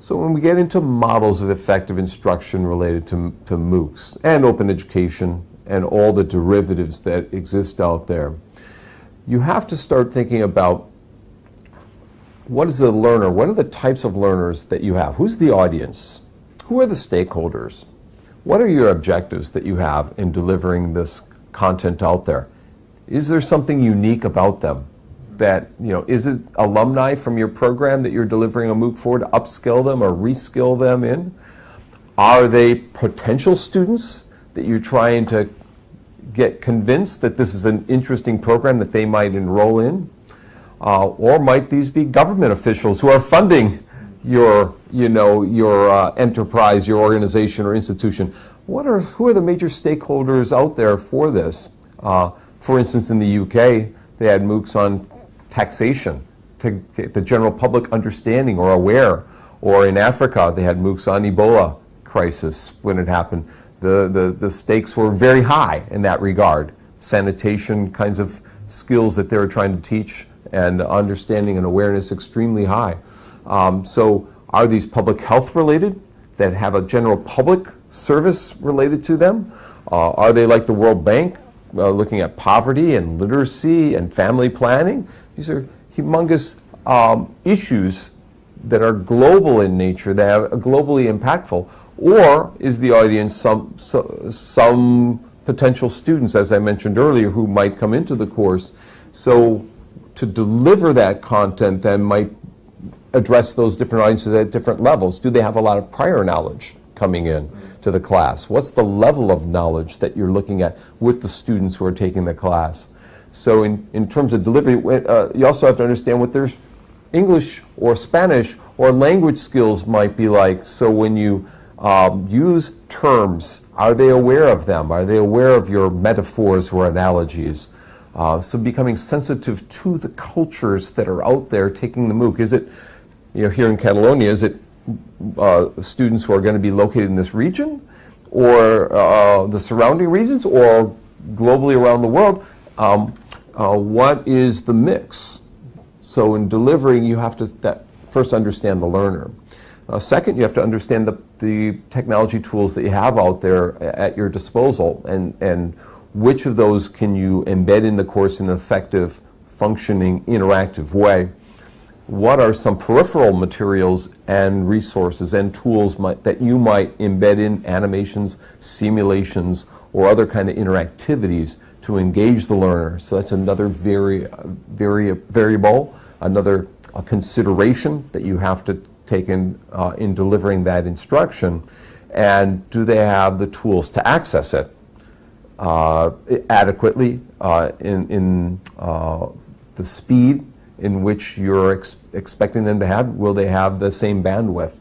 So when we get into models of effective instruction related to MOOCs and open education and all the derivatives that exist out there, you have to start thinking about what is the learner, what are the types of learners that you have? Who's the audience? Who are the stakeholders? What are your objectives that you have in delivering this content out there? Is there something unique about them? That, is it alumni from your program that you're delivering a MOOC for to upskill them or reskill them in? Are they potential students that you're trying to get convinced that this is an interesting program that they might enroll in? Or might these be government officials who are funding your enterprise, your organization or institution? Who are the major stakeholders out there for this? For instance, in the UK, they had MOOCs on taxation to get the general public understanding or aware. Or in Africa, they had MOOCs on Ebola crisis when it happened. The stakes were very high in that regard. Sanitation kinds of skills that they were trying to teach and understanding and awareness extremely high. So are these public health related that have a general public service related to them? Are they like the World Bank, looking at poverty and literacy and family planning? These are humongous issues that are global in nature, that are globally impactful. Or is the audience some potential students, as I mentioned earlier, who might come into the course? So to deliver that content then might address those different audiences at different levels. Do they have a lot of prior knowledge coming in to the class? What's the level of knowledge that you're looking at with the students who are taking the class? So in terms of delivery, you also have to understand what their English or Spanish or language skills might be like. So when you use terms, are they aware of them? Are they aware of your metaphors or analogies? So becoming sensitive to the cultures that are out there taking the MOOC. Is it, here in Catalonia, is it students who are going to be located in this region or the surrounding regions or globally around the world? What is the mix? So in delivering, you have to first understand the learner. Second, you have to understand the technology tools that you have out there at your disposal and which of those can you embed in the course in an effective, functioning, interactive way. What are some peripheral materials and resources and tools that you might embed in animations, simulations, or other kind of interactivities to engage the learner? So that's another variable, another consideration that you have to take in delivering that instruction. And do they have the tools to access it adequately in the speed in which you're expecting them to have? Will they have the same bandwidth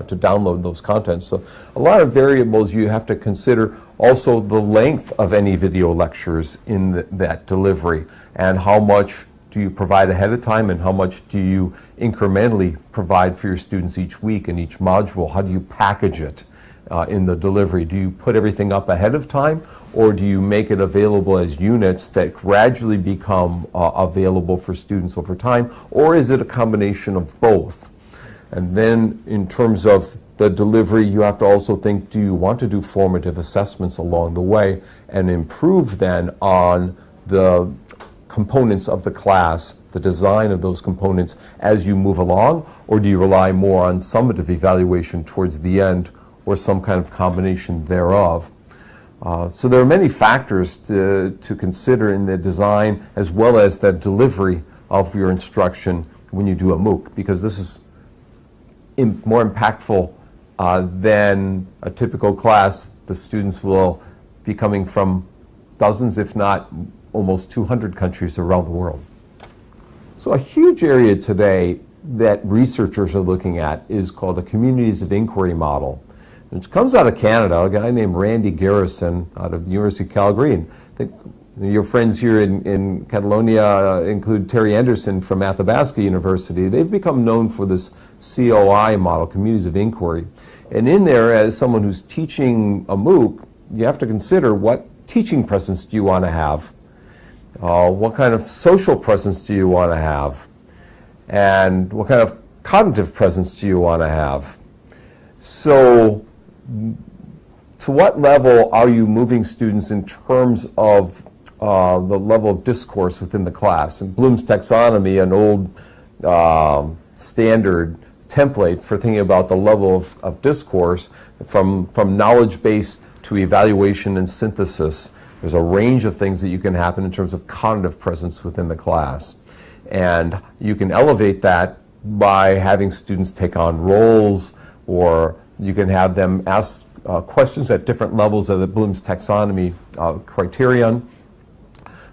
to download those contents? So a lot of variables you have to consider. Also the length of any video lectures in that delivery, and how much do you provide ahead of time and how much do you incrementally provide for your students each week in each module? How do you package it in the delivery? Do you put everything up ahead of time, or do you make it available as units that gradually become available for students over time, or is it a combination of both? And then in terms of the delivery, you have to also think, do you want to do formative assessments along the way and improve then on the components of the class, the design of those components as you move along, or do you rely more on summative evaluation towards the end, or some kind of combination thereof? So there are many factors to consider in the design as well as the delivery of your instruction when you do a MOOC, because this is more impactful than a typical class. The students will be coming from dozens, if not almost 200 countries around the world. So a huge area today that researchers are looking at is called a communities of inquiry model, which comes out of Canada, a guy named Randy Garrison out of the University of Calgary. And I think your friends here in Catalonia include Terry Anderson from Athabasca University. They've become known for this COI model, communities of inquiry. And in there, as someone who's teaching a MOOC, you have to consider what teaching presence do you want to have? What kind of social presence do you want to have? And what kind of cognitive presence do you want to have? So to what level are you moving students in terms of the level of discourse within the class? In Bloom's taxonomy, an old standard template for thinking about the level of discourse from knowledge-based to evaluation and synthesis. There's a range of things that you can happen in terms of cognitive presence within the class. And you can elevate that by having students take on roles, or you can have them ask questions at different levels of the Bloom's taxonomy criterion.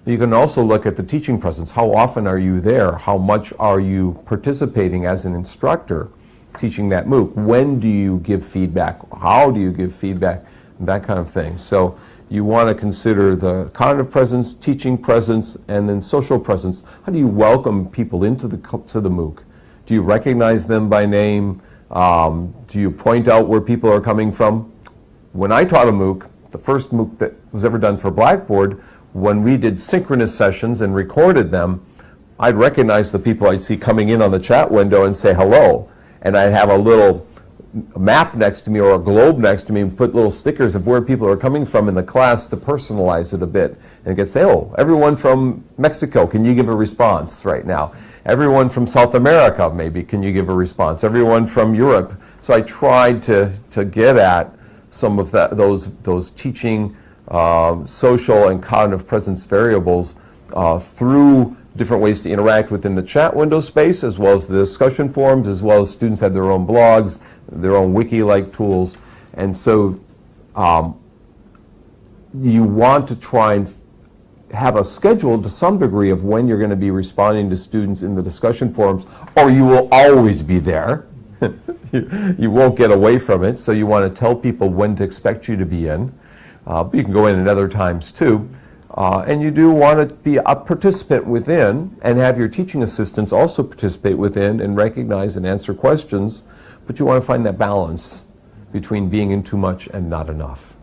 You can also look at the teaching presence. How often are you there? How much are you participating as an instructor teaching that MOOC? When do you give feedback? How do you give feedback? That kind of thing. So you want to consider the cognitive presence, teaching presence, and then social presence. How do you welcome people into the MOOC? Do you recognize them by name? Do you point out where people are coming from? When I taught a MOOC, the first MOOC that was ever done for Blackboard, when we did synchronous sessions and recorded them, I'd recognize the people I'd see coming in on the chat window and say hello. And I'd have a little map next to me or a globe next to me and put little stickers of where people are coming from in the class to personalize it a bit. And it could say, oh, everyone from Mexico, can you give a response right now? Everyone from South America, maybe, can you give a response? Everyone from Europe. So I tried to get at some of those teaching social and cognitive presence variables through different ways to interact within the chat window space, as well as the discussion forums, as well as students have their own blogs, their own wiki-like tools. And so you want to try and have a schedule to some degree of when you're going to be responding to students in the discussion forums, or you will always be there. You won't get away from it, so you want to tell people when to expect you to be in. But you can go in at other times too. And you do want to be a participant within and have your teaching assistants also participate within and recognize and answer questions, but you want to find that balance between being in too much and not enough.